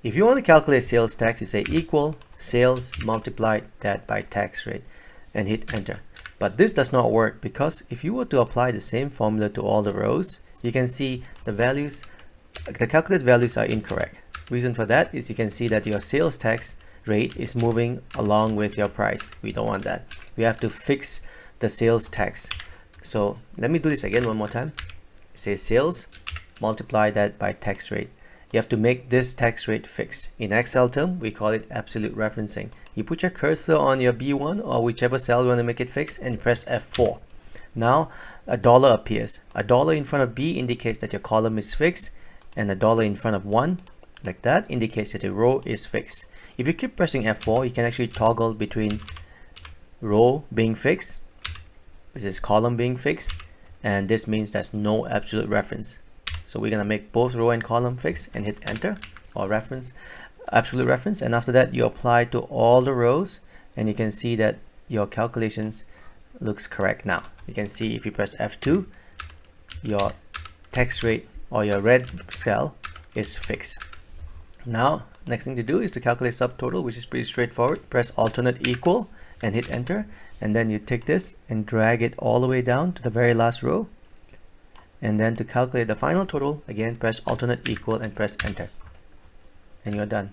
If you want to calculate sales tax, you say equal sales multiplied that by tax rate and hit enter. But this does not work because if you were to apply the same formula to all the rows, you can see the values, the calculated values are incorrect. Reason for that is you can see that your sales tax rate is moving along with your price. We don't want that. We have to fix the sales tax. So let me do this again one more time. Say sales, multiply that by tax rate. You have to make this tax rate fixed. In Excel term, we call it absolute referencing. You put your cursor on your B1 or whichever cell you want to make it fixed and press F4. Now a dollar appears. A dollar in front of B indicates that your column is fixed, and a dollar in front of 1 like that indicates that the row is fixed. If you keep pressing F4, you can actually toggle between row being fixed, this is column being fixed, and this means there's no absolute reference. So we're gonna make both row and column fixed and hit enter, or reference, absolute reference, and after that you apply to all the rows and you can see that your calculations looks correct now. You can see if you press F2, your tax rate or your red cell is fixed. Now next thing to do is to calculate subtotal, which is pretty straightforward. Press alternate equal and hit enter, and then you take this and drag it all the way down to the very last row, and then to calculate the final total, again press alternate equal and press enter, and you're done.